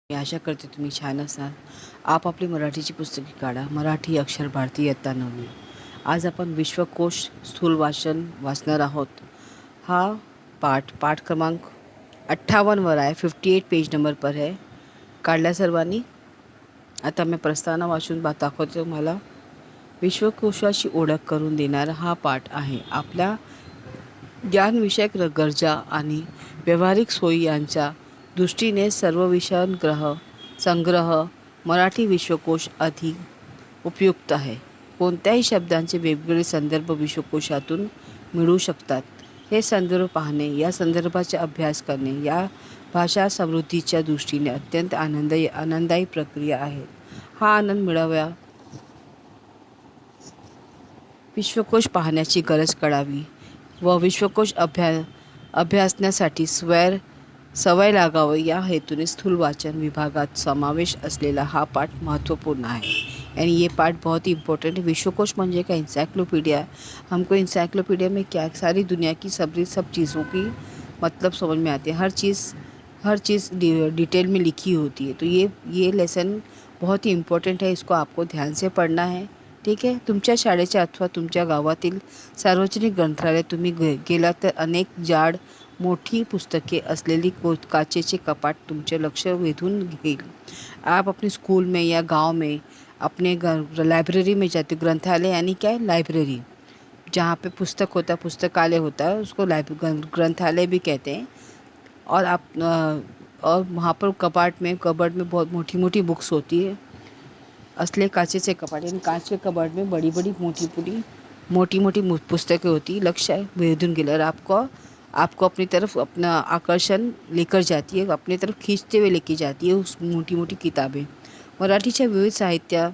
मी आशा करते तुम्ही छान असाल. आप आपली मराठीची पुस्तके काढा. मराठी अक्षर भारती इयत्ता 9वी. आज आपण विश्वकोश स्थूल वाचन वाचणार आहोत. हा पाठ क्रमांक 58 वर आहे. 58 पेज नंबर पर है. काढल्या सर्वांनी. आता मी प्रस्तावना वाचून दाखवते तुम्हाला. विश्वकोशाची ओळख करून देणारा हा पाठ आहे. आपल्या ज्ञानविषयक गरजा आणि व्यावहारिक सोयी यांच्या दृष्टीने सर्व संग्रह मराठी विश्वकोश अधिक उपयुक्त आहे. कोणत्याही शब्दांचे वेगवेगळे संदर्भ विश्वकोशातून मिळू शकतात. हे संदर्भ पाहणे, या संदर्भाचा अभ्यास करणे या भाषा समृद्धीच्या दृष्टीने अत्यंत आनंदायी प्रक्रिया आहे. हा आनंद मिळावा विश्वकोश पाहण्याची गरज कळावी व विश्वकोश अभ्यासण्यासाठी सवय लागावी या हेतूने स्थूल वाचन विभागात समावेश असलेला हा पाठ महत्त्वपूर्ण आहे. यानी ये पाठ बहुत ही इम्पोर्टेंट है. विश्वकोश म्हणजे क्या? इंसाइक्लोपीडिया. हमको इंसाइक्लोपीडिया में क्या सारी दुनिया की सब चीज़ों की मतलब समझ में आती है. हर चीज़ डिटेल में लिखी होती है. तो ये लेसन बहुत ही इम्पोर्टेंट है. इसको आपको ध्यान से पढ़ना है. ठीक आहे. तुमच्या शाळेच्या अथवा तुमच्या गावातील सार्वजनिक ग्रंथालय तुम्ही गेला तर अनेक जाड मोठी पुस्तके असलेली काचेचे कपाट तुमचे लक्ष वेधून घेईल. आप अपने स्कूल में या गांव में अपने लाइब्रेरी में जाते, ग्रंथालय यानी क्या है? लाइब्रेरी. जहाँ पे पुस्तक होता, पुस्तकालय होता है, उसको ग्रंथालय भी कहते हैं. और वहाँ पर कबर्ड में बहुत मोटी मोटी बुक्स होती है. असले काचेचे कपाट यानी कांच के कबर्ड में बड़ी बड़ी मोटी मोटी पुस्तकें होती. लक्ष्य वेधून गेलं और आपको अपनी तरफ अपना आकर्षण लेकर जाती है, अपनी तरफ खींचते हुए लेके जाती है उस मोटी मोटी किताबें. मराठीच्या विविध साहित्य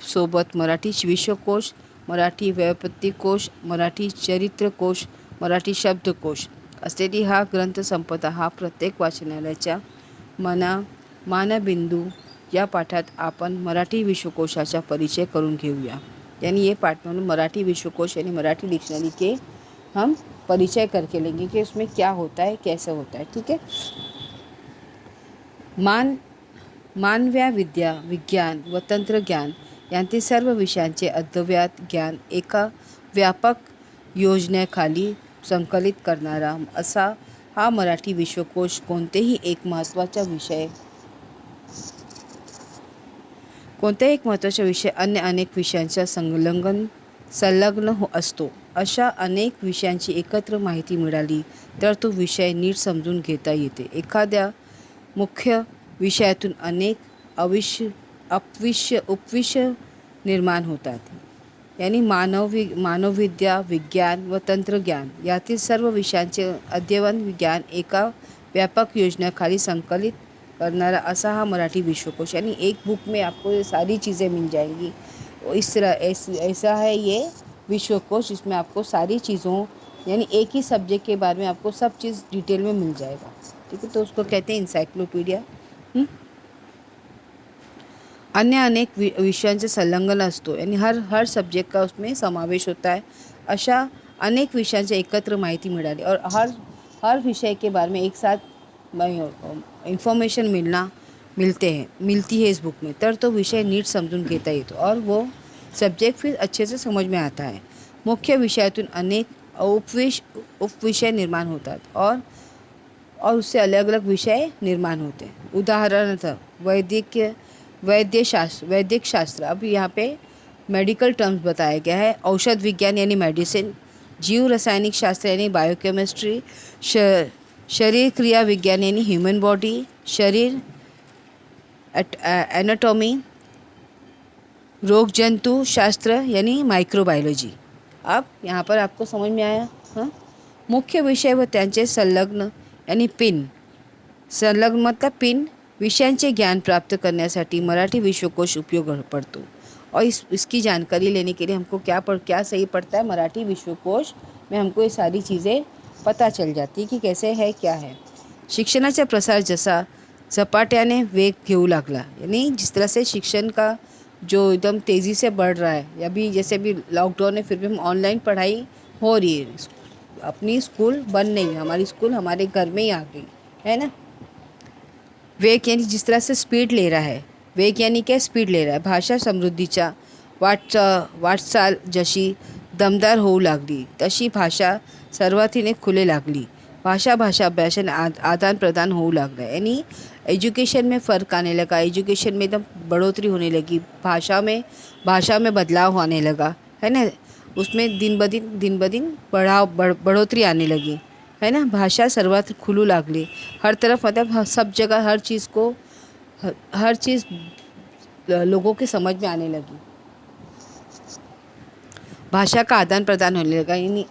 सोबत मराठी विश्वकोश, मराठी व्युत्पत्तिकोश, मराठी चरित्रकोश, मराठी शब्दकोश असलेली हा ग्रंथसंपदा हा प्रत्येक वाचनालयाच्या मानबिंदू. या पाठात आपण मराठी विश्वकोशाचा परिचय करून घेऊया. यानी ये पाठ में मराठी विश्वकोश यानी मराठी डिक्शनरी के हम परिचय करके लेंगे कि उसमें क्या होता है, कैसे होता है. ठीक है. मानव्या विद्या, विज्ञान व तंत्रज्ञान यांतील सर्व विषयांचे अद्ययावत ज्ञान एका व्यापक योजनेखाली संकलित करणारा असा हा मराठी विश्वकोश कोणतेही एक महत्त्वाचा विषय अन्य अनेक विषयांच्या संलग्न असतो. अशा अनेक विषयांची एकत्र माहिती मिळाली तर तो विषय नीट समजून घेता येते. एखाद्या मुख्य विषयातून अनेक उपविषय निर्माण होतात. यानी मानवविद्या, विज्ञान व तंत्रज्ञान यातील सर्व विषयांचे अद्ययावत ज्ञान एका व्यापक योजनेखाली संकलित करनारा असा हा मराठी विश्वकोश. यानी एक बुक में आपको ये सारी चीज़ें मिल जाएंगी. इस तरह ऐसा है ये विश्वकोश. इसमें आपको सारी चीज़ों यानी एक ही सब्जेक्ट के बारे में आपको सब चीज़ डिटेल में मिल जाएगा. ठीक है. तो उसको कहते हैं इंसाइक्लोपीडिया. अन्य अनेक विषयांचे संलग्न असतो यानी हर सब्जेक्ट का उसमें समावेश होता है. अशा अनेक विषयांचे एकत्र माहिती मिळाली और हर विषय के बारे में एक साथ इंफॉर्मेशन मिलती है इस बुक में. तर तो विषय नीट समजून घेता येतो और वो सब्जेक्ट फिर अच्छे से समझ में आता है. मुख्य विषयातून अनेक उपविषय निर्माण होतात और उससे अलग अलग विषय निर्माण होते हैं. उदाहरणार्थ वैद्यक शास्त्र. अब यहाँ पे मेडिकल टर्म्स बताया गया है. औषध विज्ञान यानी मेडिसिन, जीव रसायनिक शास्त्र यानी बायोकेमिस्ट्री, शरीर क्रिया विज्ञान यानी ह्यूमन बॉडी, शरीर एनाटॉमी, रोग जंतु शास्त्र यानी माइक्रोबायोलॉजी. अब यहाँ पर आपको समझ में आया. हाँ. मुख्य विषय व त्यांचे संलग्न यानी संलग्न मतलब पिन विषयांचे ज्ञान प्राप्त करण्यासाठी मराठी विश्वकोश उपयोग पड़तो. और इसकी जानकारी लेने के लिए हमको क्या सही पड़ता है? मराठी विश्वकोश में हमको ये सारी चीज़ें पता चल जाती कि कैसे है, क्या है. शिक्षणाचा प्रसार जसा झपाट्याने वेग घेऊ लागला यानी जिस तरह से शिक्षण का जो एकदम तेज़ी से बढ़ रहा है. अभी जैसे अभी लॉकडाउन है फिर भी हम ऑनलाइन पढ़ाई हो रही है. अपनी स्कूल बंद नहीं, हमारी स्कूल हमारे घर में ही आ गई है ना. वेग यानी जिस तरह से स्पीड ले रहा है, वेग यानी क्या, स्पीड ले रहा आहे. भाषा समृद्धीच्या वाटचाल जशी दमदार होऊ लागली तशी भाषा सर्वार्थीने खुले लागली. भाषा भाषा अभ्यासन आदान प्रदान होऊ लागला. यानी एजुकेशन में फ़र्क आने लगा, एजुकेशन में एकदम बढ़ोतरी होने लगी, भाषा में बदलाव आने लगा, है ना. उसमें दिन ब दिन बढ़ोतरी आने लगी, है ना. भाषा सर्वत्र खुलू लागली. हर तरफ मतलब सब जगह हर चीज़ लोगों के समझ में आने लगी. भाषा का आदान प्रदान होने लगा, यानी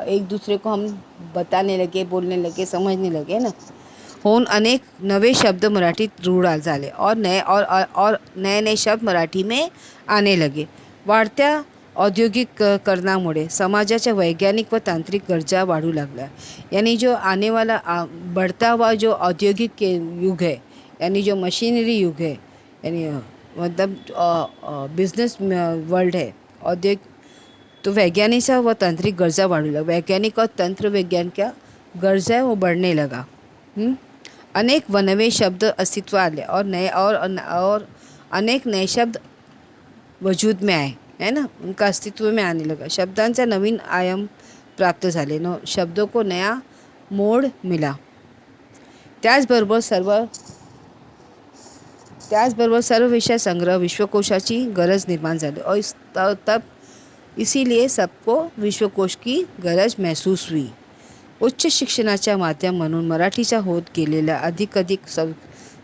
एक दूसरे को हम बताने लगे, बोलने लगे, समझने लगे ना. होऊन अनेक नवे शब्द मराठीत रूढ झाले और नए शब्द मराठी में आने लगे. वाढत्या औद्योगिकरणामुळे समाजाच्या वैज्ञानिक व तांत्रिक गरजा वाढू लागल्या. यानी जो आने वाला बढ़ता हुआ जो औद्योगिक के युग है, यानी जो मशीनरी युग है, यानी मतलब बिजनेस वर्ल्ड है, औद्योगिक, तो वैज्ञानिक व तांत्रिक गरजा वाढू लगा. वैज्ञानिक और तंत्र विज्ञान क्या गरजा है वो बढ़ने लगा. अनेक नवे शब्द अस्तित्व आले और अनेक नए शब्द वजूद में आए, है ना. उनका अस्तित्व में आने लगा. शब्दांचा नवीन आयाम प्राप्त झाले, शब्दों को नया मोड मिला. त्याचबरोबर सर्व विषय संग्रह विश्वकोशाची गरज निर्माण झाली और तब इसीलिए सबको विश्वकोश की गरज महसूस हुई. उच्च शिक्षणाच्या माध्यम म्हणून मराठीचा होत गेलेला अधिक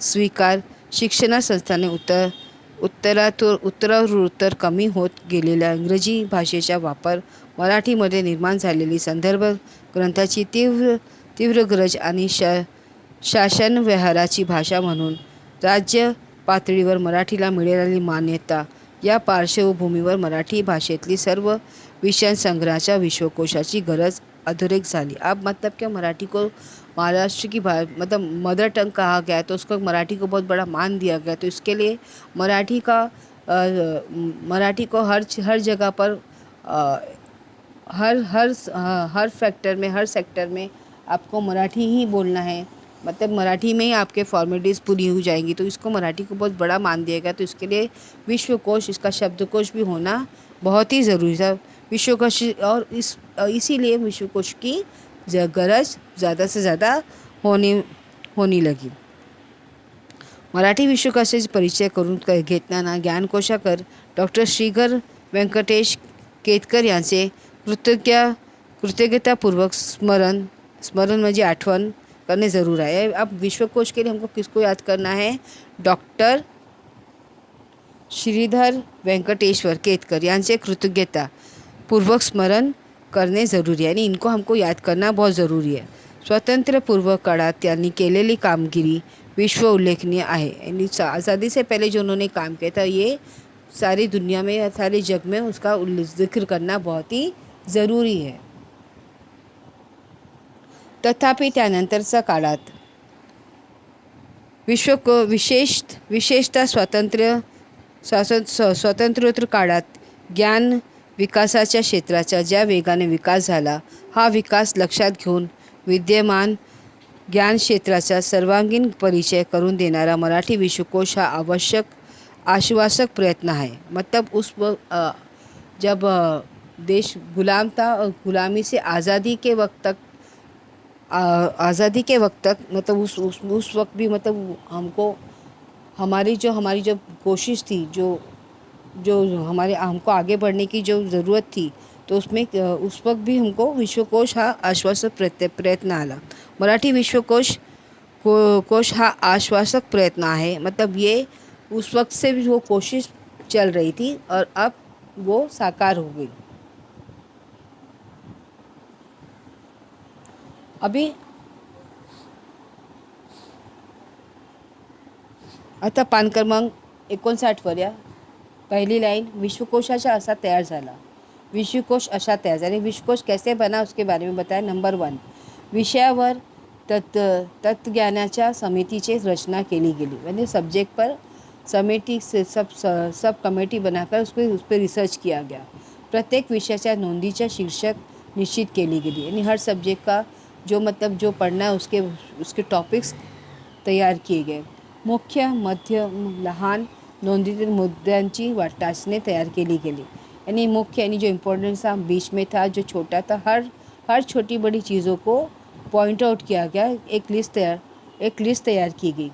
स्वीकार शिक्षण संस्थाने उत्तरोत्तर कमी होत गेलेल्या इंग्रजी भाषेचा वापर, मराठीमध्ये निर्माण झालेली संदर्भ ग्रंथाची तीव्र गरज आणि शासन व्यवहाराची भाषा म्हणून राज्य पातळीवर मराठीला मिळालेली मान्यता या पार्श्वभूमीवर मराठी भाषेतली सर्व विषय संग्रहाच्या विश्वकोशाची गरज अधोरेख झाली. अब मतलब क्या, मराठी को महाराष्ट्र की मतलब मदर टंग कहा गया, तो उसको मराठी को बहुत बड़ा मान दिया गया. तो इसके लिए मराठी को हर जगह पर हर सेक्टर में आपको मराठी ही बोलना है. मतलब मराठी में ही आपके फॉर्मेलिटीज़ पूरी हो जाएंगी. तो इसको मराठी को बहुत बड़ा मान दिया गया. तो इसके लिए विश्वकोश, इसका शब्दकोश भी होना बहुत ही ज़रूरी था. विश्वकोश और इसीलिए विश्वकोश की गरज ज़्यादा से ज़्यादा होने लगी. मराठी विश्वकोशाचे परिचय करून घेताना ज्ञानकोशाकर डॉक्टर श्रीधर व्यंकटेश केतकर यांचे कृतज्ञतापूर्वक स्मरण म्हणजे आठवण करने ज़रूर है. अब विश्वकोश के लिए हमको किसको याद करना है? डॉक्टर श्रीधर व्यंकटेश्वर केतकर यांचे कृतज्ञता पूर्वक स्मरण करणे ज़रूरी है. यानी इनको हमको याद करना बहुत ज़रूरी है. स्वतंत्र पूर्व काळात त्यांनी केलेली कामगिरी विश्व उल्लेखनीय आहे. यानी आज़ादी से पहले जो उन्होंने काम किया था, ये सारी दुनिया में, सारे जग में उसका जिक्र करना बहुत ही ज़रूरी है. तथापि त्यानंतरच्या काळात विशेषतः स्वातंत्र्योत्तर काळात ज्ञान विकासाच्या क्षेत्राचा ज्या वेगाने विकास झाला, हा विकास लक्षात घेऊन विद्यमान ज्ञान क्षेत्राचा सर्वांगीण परिचय करून देणारा मराठी विश्वकोश हा आश्वासक प्रयत्न है. मतलब जब देश गुलाम था और गुलामी से आज़ादी के वक्त तक मतलब उस वक्त भी मतलब हमारी जो कोशिश थी, जो हमको आगे बढ़ने की जो ज़रूरत थी, तो उसमें उस वक्त भी हमको विश्वकोश हा आश्वासक प्रयत्न आला. मराठी कोश हा आश्वासक प्रयत्न है. मतलब ये उस वक्त से भी वो कोशिश चल रही थी और अब वो साकार हो गई. अभी आता पान क्रमांक 59 या पहली लाइन, विश्वकोशाचा असा तयार झाला. विश्वकोश असा तयार झाला. विश्वकोश कैसे बना उसके बारे में बताया. नंबर 1, विषयावर तत्वज्ञानाच्या समितीची रचना केली गेली. म्हणजे सब्जेक्ट पर समिति से सब कमेटी बनाकर उस पर रिसर्च किया गया. प्रत्येक विषयाच्या नोंदीच्या शीर्षक निश्चित केली गेली. यानी हर सब्जेक्ट का जो पढ़ना है उसके टॉपिक्स तयार किए गए. मुख्य, मध्यम, लहान नोंदीतील मुद्द्यांची वाटासने तयार केली गेली. यानी मुख्य यानी जो इम्पोर्टेंट था बीच में था, जो छोटा था, हर छोटी बड़ी चीज़ों को पॉइंट आउट किया गया. एक लिस्ट तयार की गई.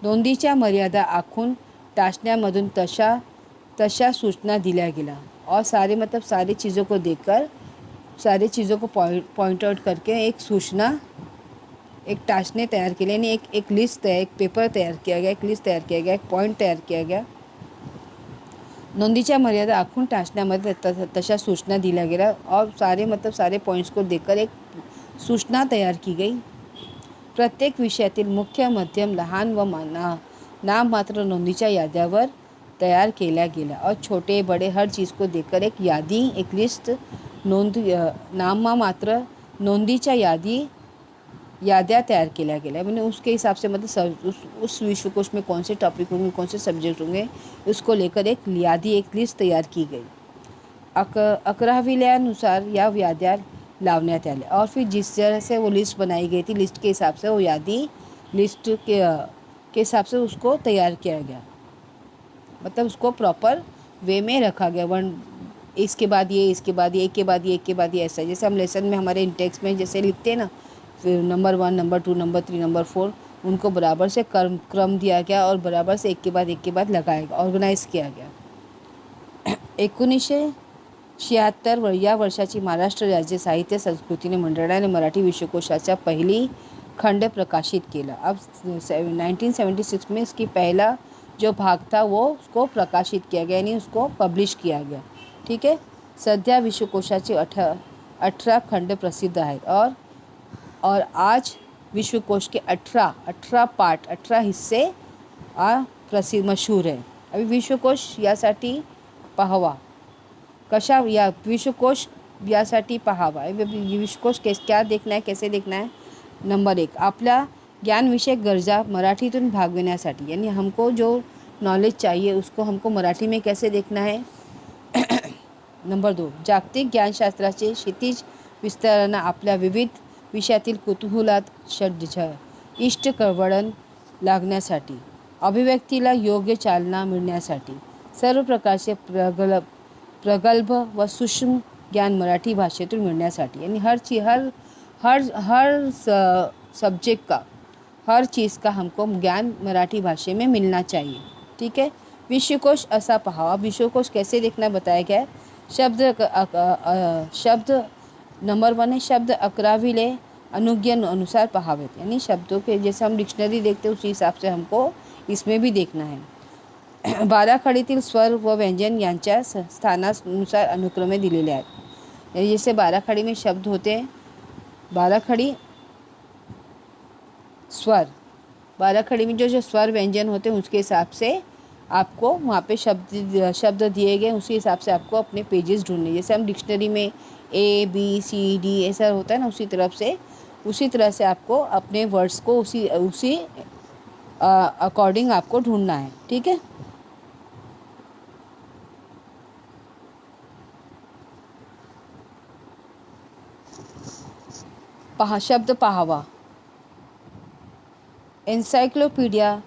नोंदीच्या मर्यादा आखून टाचण्यामधून तशा सूचना दिल्या गेल्या. और सारे मतलब सारी चीज़ों को देखकर, सारी चीज़ों को पॉइंट आउट करके एक सूचना, एक टाचने तैयार केले यानी एक लिस्ट एक पेपर तैयार किया गया, एक लिस्ट तैयार किया गया, एक पॉइंट तैयार किया गया. नोंदीच्या मर्यादा आखून टाचण्यामध्ये तशा सूचना दिल्या गेल्या और सारे पॉइंट्स को देखकर एक सूचना तैयार की गई. प्रत्येक विषयातील मुख्य, मध्यम, लहान व नाममात्र नोंदीच्या याद्यावर तयार केल्या गेल्या और छोटे बड़े हर चीज़ को देखकर एक यादी, एक लिस्ट, नाममात्र नोंदीच्या याद्या तैयार किया गया. मैंने उसके हिसाब से मतलब उस विश्वकोश में कौन से टॉपिक होंगे, कौन से सब्जेक्ट होंगे, उसको लेकर एक यादी, एक लिस्ट तैयार की गई. 11वील्यानुसार या याद्या लावण्यात आल्या और फिर जिस तरह से वो लिस्ट बनाई गई थी, लिस्ट के हिसाब से वो यादी लिस्ट के हिसाब से उसको तैयार किया गया. मतलब उसको प्रॉपर वे में रखा गया. वन इसके बाद ये, इसके बाद ये, एक के बाद ये, एक के बाद ये, ऐसा जैसे हम लेसन में हमारे इंटेक्स में जैसे लिखते हैं ना, फिर नंबर 1, नंबर 2, नंबर 3, नंबर 4, उनको बराबर से क्रम दिया गया और बराबर से एक के बाद लगाया गया, ऑर्गेनाइज किया गया. 1976 या वर्षाची महाराष्ट्र राज्य साहित्य संस्कृतीने मंडळाने मराठी विश्वकोशाचा पहिली खंड प्रकाशित केला. अब 1976 में इसकी पहला जो भाग था वो उसको प्रकाशित किया गया यानी उसको पब्लिश किया गया. ठीक है. सध्या विश्वकोशाचे 18 खंड प्रसिद्ध आहेत और आज विश्वकोश के 18 पार्ट, 18 हिस्से प्रसिद्ध मशहूर है. अभी विश्वकोश यासाठी पाहावा. या विश्वकोश यासाठी पाहावा. विश्वकोश क्या देखना है, कैसे देखना है. नंबर 1, आपल्या ज्ञानविषयक गरजा मराठीतून भागविण्यासाठी यानी हमको जो नॉलेज चाहिए उसको हमको मराठी में कैसे देखना है. नंबर 2, जागतिक ज्ञानशास्त्राचे क्षितिज विस्तारांना आपल्या विविध विषयातील कुतूहलात इष्ट कळवळण लागण्यासाठी, अभिव्यक्तीला योग्य चालना मिळण्यासाठी, सर्व प्रकारचे प्रगल्भ व सूक्ष्म ज्ञान मराठी भाषेतून मिळण्यासाठी यानी हर सब्जेक्ट का, हर चीज़ का हमको ज्ञान मराठी भाषा में मिलना चाहिए. ठीक है. विश्वकोश असा पहावा. विश्वकोश कैसे देखना बताया गया है. शब्द नंबर 1 है, शब्द 11वीले अनुज्ञा अनुसार पहावेत यानी शब्दों के जैसे हम डिक्शनरी देखते हैं उसी हिसाब से हमको इसमें भी देखना है. 12 खडीतील स्वर व व्यंजन यांच्या स्थानानुसार अनुक्रमे दिलेले आहेत. जैसे 12 खड़ी में शब्द होते हैं, 12 खड़ी स्वर, 12 खड़ी में जो स्वर व्यंजन होते हैं उसके हिसाब से आपको वहाँ पे शब्द दिए गए, उसी हिसाब से आपको अपने पेजेस ढूंढने. जैसे हम डिक्शनरी में ABCD ऐसा होता है ना, उसी तरह से आपको अपने वर्ड्स को उसी अकॉर्डिंग आपको ढूंढना है. ठीक है. शब्द पाहावा. एन्सायक्लोपीडिया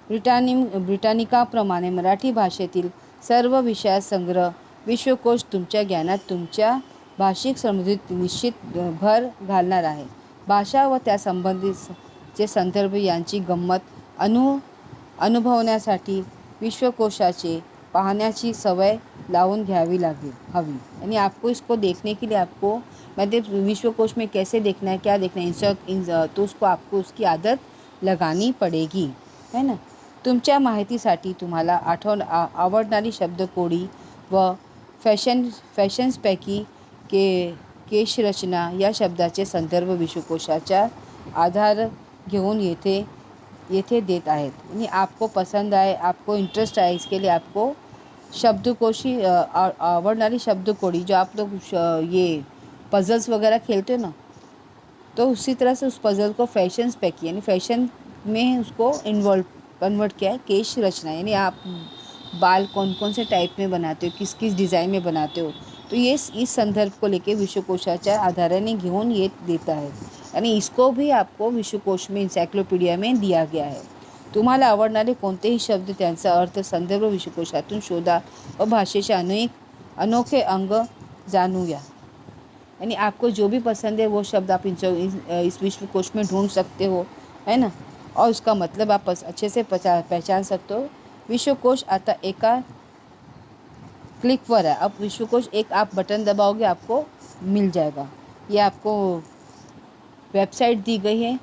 ब्रिटानिकाप्रमाणे मराठी भाषेतील सर्व विषयात संग्रह विश्वकोश तुमच्या ज्ञानात, तुमच्या भाषिक समृद्धीत निश्चित भर घालणार आहे. भाषा व त्या संबंधितचे संदर्भ यांची गंमत अनुभवण्यासाठी विश्वकोशाचे पाहण्याची सवय लावून घ्यावी हवी. यानी आपको इसको देखने के लिए आपको मतलब विश्वकोश में कैसे देखना है, क्या देखना है, तो उसको आपको उसकी आदत लगानी पडेगी, है ना. तुमच्या माहितीसाठी तुम्हाला आवडणारी शब्दकोडी व फॅशन्सपैकी केशरचना या शब्दाचे संदर्भ विश्वकोशाचा आधार घेऊन येथे देत आहेत. यानी आपको पसंद आए, आपको इंटरेस्ट आए, इसके लिए आपको शब्दकोशी आवडणारी शब्दकोडी, जो आप लोग ये पजल्स वगैरह खेलते हो ना, तो उसी तरह से उस पजल को फैशन्सपैकी यानी फैशन में उसको कन्वर्ट किया है. केश रचना यानी आप बाल कौन से टाइप में बनाते हो, किस डिज़ाइन में बनाते हो, तो ये इस संदर्भ को लेके विश्वकोशाच्या आधाराने घेऊन येत देत आहेत. यानी इसको भी आपको विश्वकोश में एन्सायक्लोपीडिया में दिया गया है. तुम्हाला आवडणारे कोणतेही शब्द त्यांचा अर्थ संदर्भ विश्वकोशातून शोधा व भाषेचे अनोखे अंग जानूया. यानी आपको जो भी पसंद है वो शब्द आप इस विश्वकोश में ढूंढ सकते हो, है ना, और उसका मतलब आप अच्छे से पहचान सकते हो. विश्वकोश आता एका क्लिकवर है. अब विश्वकोश एक आप बटन दबाओगे आपको मिल जाएगा. ये आपको वेबसाइट दी गई है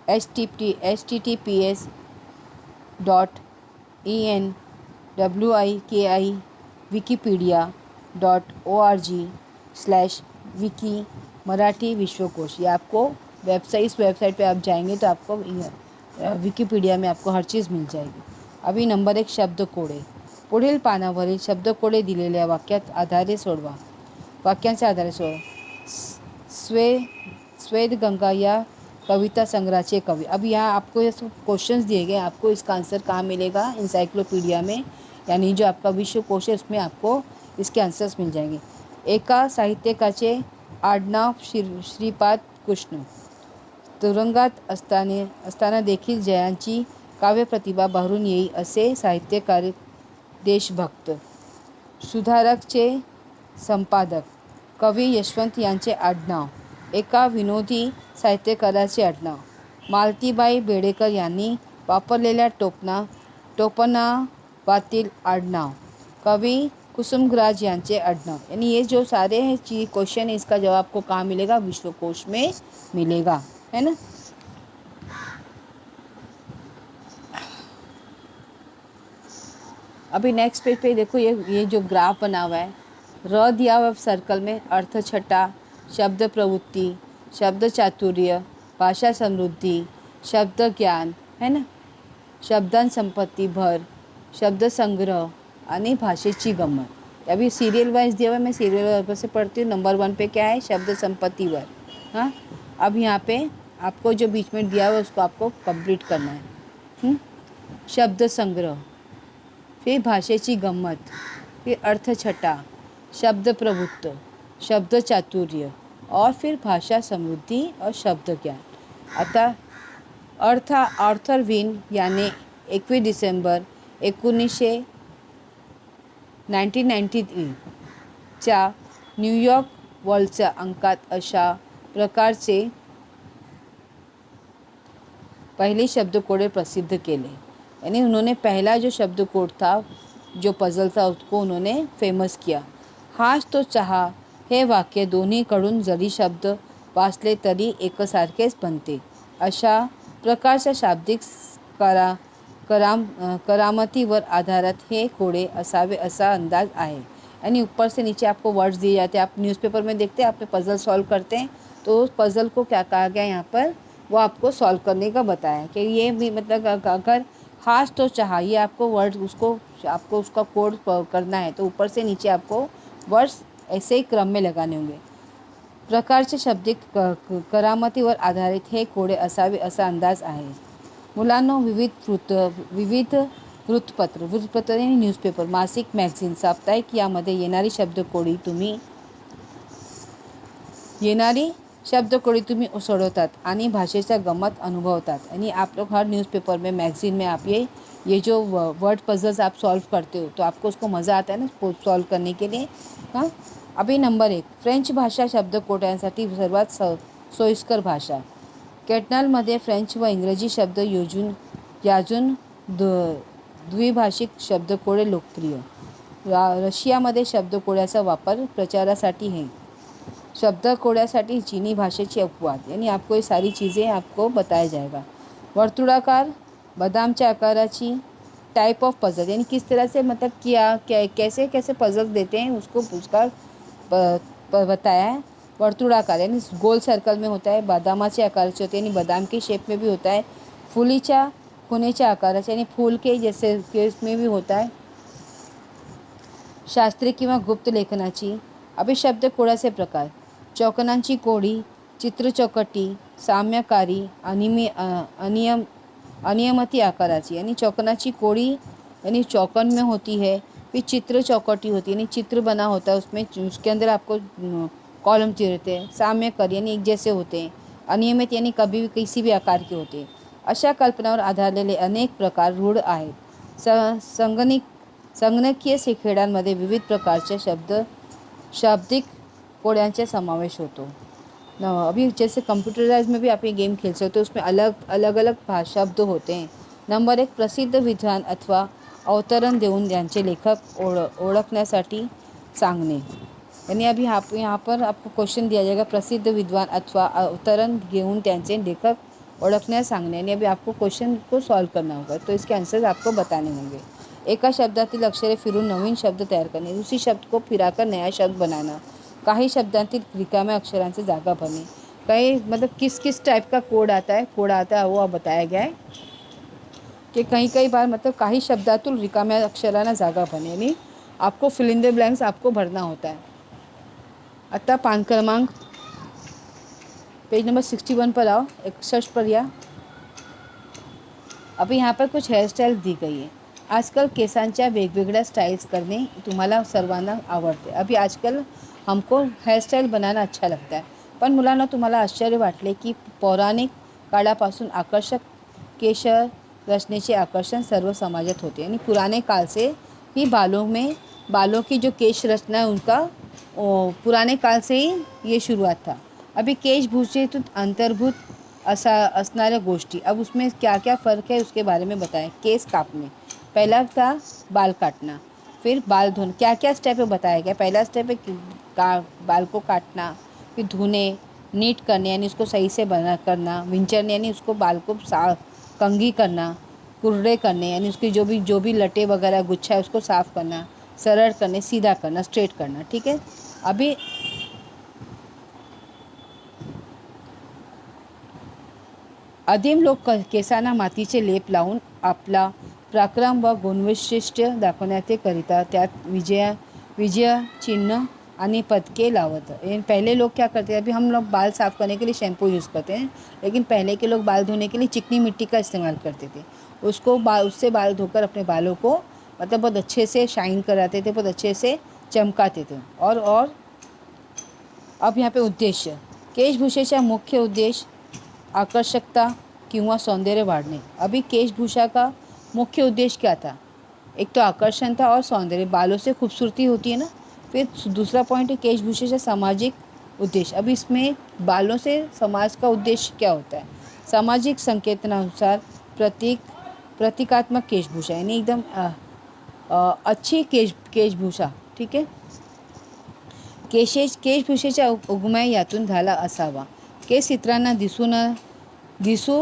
https://wiki.org/wiki मराठी विश्वकोश. ये आपको इस वेबसाइट पे आप जाएंगे तो आपको विकिपीडिया में आपको हर चीज़ मिल जाएगी. अभी नंबर 1 शब्दकोडे. पुढील पानावरील शब्दकोडे दिलेल्या वाक्यांच्या आधारे सोडवा. श्वेतगंगा या कविता संग्रहाचे कवि. अब यहाँ आपको ये क्वेश्चंस दिए गए, आपको इसका आंसर कहाँ मिलेगा? एन्साइक्लोपीडिया में, यानी जो आपका विश्वकोश है उसमें आपको इसके आंसर्स मिल जाएंगे. एका साहित्यकाचे आडनाव श्रीपाद कृष्ण. तुरुंगात असताना देखील जयांची काव्यप्रतिभा बहरून येई असे साहित्यकार देशभक्त. सुधारकचे संपादक कवी यशवंत यांचे आडनाव. एका विनोदी साहित्यकाराचे आडनाव. मालतीबाई बेडेकर यांनी वापरलेल्या टोपणनावातील आडनाव. कवी कुसुमग्रज यांचे आडनाव. यानी ये जो सारे क्वेश्चन है इसका जवाब आपको कहाँ मिलेगा? विश्वकोश में मिलेगा, है ना. अभी नेक्स्ट पेज पे देखो, ये जो ग्राफ बना हुआ है, र दिया हुआ सर्कल में अर्थ छटा, शब्द प्रवृत्ति, शब्द चातुर्य, भाषा समृद्धि, शब्द ज्ञान, है ना, शब्दांत संपत्ती भर, शब्द संग्रह आणि भाषेची गंमत. अभी सीरियल वाइज दिया हुआ है, मैं सीरियल से पढ़ती हूँ. नंबर 1 पे क्या है? शब्द संपत्ति भर. हाँ, अब यहाँ पे आपको जो बीच में दिया हुआ है उसको आपको कंप्लीट करना है. शब्द संग्रह, फिर भाषेची गंमत, फिर अर्थ छटा, शब्द प्रभुत्व, शब्द चातुर्य और फिर भाषा समृद्धि और शब्द ज्ञान. आता आर्थर विन याने 21 डिसेंबर 1993 च्या न्यूयॉर्क वर्ल्डच्या अंकात अशा प्रकारचे पहले शब्दकोड प्रसिद्ध केले. यानी उन्होंने पहला जो शब्दकोड था, जो पजल था, उसको उन्होंने फेमस किया. हाच तो चहा हे वाक्य दोन्हीकडून जरी शब्द वाचले तरी एकसारखेच बनते. अशा प्रकारच्या शाब्दिक करामतीवर आधारित हे कोडे असावे असा अंदाज आहे. यानी ऊपर से नीचे आपको वर्ड्स दिए जाते हैं. आप न्यूज़पेपर में देखते हैं, आपने पजल सॉल्व करते हैं तो उस पजल को क्या कहा गया यहाँ पर, वो आपको सॉल्व करने का बताया कि ये भी मतलब अगर हाच तो चाहा, ये आपको वर्ड आपको उसका कोड करना है तो ऊपर से नीचे आपको वर्ड्स ऐसे ही क्रम में लगाने होंगे. प्रकारचे शाब्दिक करामतीवर आधारित हे कोडे असावे असा अंदाज आहे. मुलांनो, विविध वृत्तपत्र आणि न्यूजपेपर, मासिक, मॅगझिन, साप्ताहिक यामध्ये येणारी शब्दकोडी तुम्ही सोडवतात आणि भाषेचा गमत अनुभवतात. यानी आप लोग हर न्यूज़पेपर में, मैगज़ीन में आप ये जो वर्ड पजल्स आप सॉल्व करते हो तो आपको उसको मज़ा आता है ना सॉल्व करने के लिए. हाँ, अभी नंबर 1 फ्रेंच भाषा शब्दकोड्यांसाठी सर्वात सोयीस्कर भाषा. कॅटनलमध्ये फ्रेंच व इंग्रजी शब्द याजून द्विभाषिक शब्दकोडे लोकप्रिय. रशियामध्ये शब्दकोड्याचा वापर प्रचारासाठी है. शब्दकोड्यासाठी चीनी भाषेची अपवाद. यानी आपको ये सारी चीज़ें आपको बताया जाएगा. वर्तुळाकार बादामच्या आकाराची टाइप ऑफ पजल, यानी किस तरह से मतलब कैसे कैसे पजल देते हैं उसको उसका बताया है. वर्तुळाकार यानी गोल सर्कल में होता है. बादामाचे आकाराचे होते हैं यानी बादाम के शेप में भी होता है. फुलीच्या खुनेच्या आकाराचे यानी फूल के जैसे केस में भी होता है. शास्त्रीय किंवा गुप्त लेखनाची. अभी शब्दकोडाचे प्रकार. चौकनांची कोडी, चित्रचौकटी, साम्यकारी, अनियमित आकाराची. यानी चौकनाची कोड़ी यानी चौकन में होती है. फिर चित्र चौकटी होती है यानी चित्र बना होता है उसमें, उसके अंदर आपको कॉलमचे रहते हैं, साम्यकर यानी एक जैसे होते हैं, अनियमित यानी कभी भी किसी भी आकार के होते हैं. अशा कल्पनावर आधारलेले अनेक प्रकार रूढ आहेत. संगणकीय खेळांमध्ये विविध प्रकारचे शाब्दिक कोड्यांचा समावेश होतो. अभी जैसे कंप्यूटराइज में भी आप ये गेम खेल सकते हो, उसमें अलग अलग शब्द होते हैं. नंबर 1, प्रसिद्ध विद्वान अथवा अवतरण देऊन त्यांचे लेखक ओळखण्यासाठी सांगणे. यानी अभी यहाँ पर आपको क्वेश्चन दिया जाएगा, प्रसिद्ध विद्वान अथवा अवतरण घेऊन त्यांचे लेखक ओळखण्यास सांगणे. यानी अभी आपको क्वेश्चन को सॉल्व करना होगा, तो इसके आंसर्स आपको बताने होंगे. एका शब्दातील अक्षरे फिरून नवीन शब्द तयार करणे, उसी शब्द को फिराकर नया शब्द बनाना, काही शब्दांतील रिकाम्या अक्षरांची जागा भरणे. कई मतलब किस टाइप का कोड आता है वो अब बताया गया है कि कई बार मतलब काही शब्दातून रिकाम्या अक्षरांना जागा भरणे, यानी आपको फिल इन द ब्लैंक्स आपको भरना होता है. आता पान क्रमांक पेज नंबर 61 पर आओ, 61 पर या. अभी यहाँ पर कुछ हेयर स्टाईल दी गई है. आजकल केसांच्या वेगवेगळ्या स्टाइल्स करणे तुम्हाला सर्वांना आवडते. अभी आजकल हमको हेयर स्टाईल बनाना अच्छा लगता है. पण मुलांना तुम्हाला आश्चर्य वाटले की पौराणिक काळापासून आकर्षक केश रचनेचे आकर्षण सर्व समाजात होते. यानी पुराने काल से ही बालों की जो केश रचना है उनका पुराने काल से ही ये शुरुआत था. अभी केशभूषेतून अंतर्भूत असणाऱ्या गोष्टी, अब उसमें क्या क्या फ़र्क है उसके बारे में बताएं. केस काटने, पहला था बाल काटना, फिर बाल धोना. क्या क्या स्टेप है बताया गया. पहला स्टेप है बाल को काटना, फिर धोने, नीट करने यानी उसको सही से करना, विंचरने यानी उसको बाल को कंघी करना, कुर्रे करने यानी उसकी जो भी लटे वगैरह गुच्छा है उसको साफ़ करना, सरल करने, सीधा करना, स्ट्रेट करना. ठीक है. अभी आदिम लोक केसांना मातीचे लेप लावून आपला पराक्रम व गुणवैशिष्ट्य दाखवण्याकरिता त्यात विजय चिन्ह आणि पदके लावत. पहले लोग क्या करते हैं, अभी हम लोग बाल साफ़ करने के लिए शैम्पू यूज़ करते हैं, लेकिन पहले के लोग बाल धोने के लिए चिकनी मिट्टी का इस्तेमाल करते थे. उससे बाल धोकर अपने बालों को मतलब बहुत अच्छे से शाइन कराते थे, बहुत अच्छे से चमकाते थे. और अब यहाँ पे उद्देश्य, केशभूषेचा मुख्य उद्देश्य आकर्षकता किंवा सौंदर्य वाढणे. अभी केशभूषा का मुख्य उद्देश्य क्या था, एक तो आकर्षण था और सौंदर्य, बालों से खूबसूरती होती है ना. फिर दूसरा पॉइंट है केशभूषेचा सामाजिक उद्देश्य. अभी इसमें बालों से समाज का उद्देश्य क्या होता है, सामाजिक संकेतनानुसार प्रतीकात्मक केशभूषा यानी एकदम अच्छी केशभूषा. ठीक आहे. केशभूषेचा उगमय यातून झाला असावा. केस इतरांना दिसू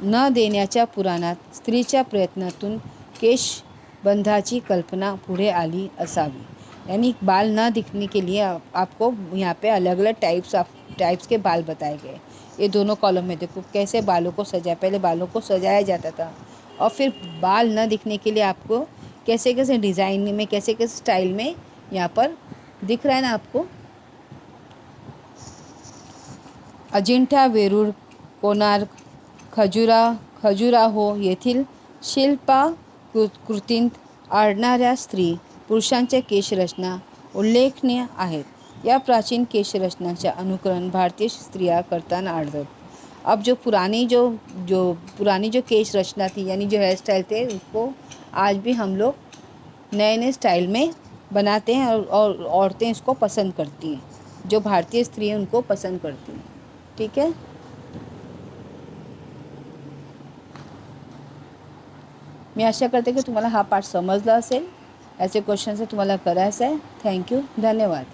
न देण्याच्या पुराणात स्त्रीच्या प्रयत्नातून केशबंधाची कल्पना पुढे आली असावी. यानी बाल न दिखने के लिए आपको यहाँ पे अलग अलग टाइप्स के बाल बताए गए. ये दोनों कॉलम में देखो कैसे बालों को सजाया. पहले बालों को सजाया जाता था और फिर बाल न दिखने के लिए आपको कैसे कैसे डिज़ाइन में कैसे कैसे स्टाइल में यहाँ पर दिख रहा है ना आपको. अजिंठा, वेरूळ, कोणार्क, खजुराहो येथील शिल्पकृतींत आढळणाऱ्या स्त्री पुरुषांच्या केशरचना उल्लेखनीय आहेत. या प्राचीन केशरचनांचे अनुकरण भारतीय स्त्रियां करताना आढळतात. अब जो पुरानी जो केश रचना थी यानी जो हेयर स्टाइल थे उसको आज भी हम लोग नए नए स्टाइल में बनाते हैं और औरतें इसको पसंद करती हैं, जो भारतीय स्त्री हैं उनको पसंद करती हैं. ठीक है. मी आशा करते की तुम्हाला हा पाठ समजला असेल. ऐसे क्वेश्चन से तुम्हाला करायचं आहे. थँक्यू. धन्यवाद.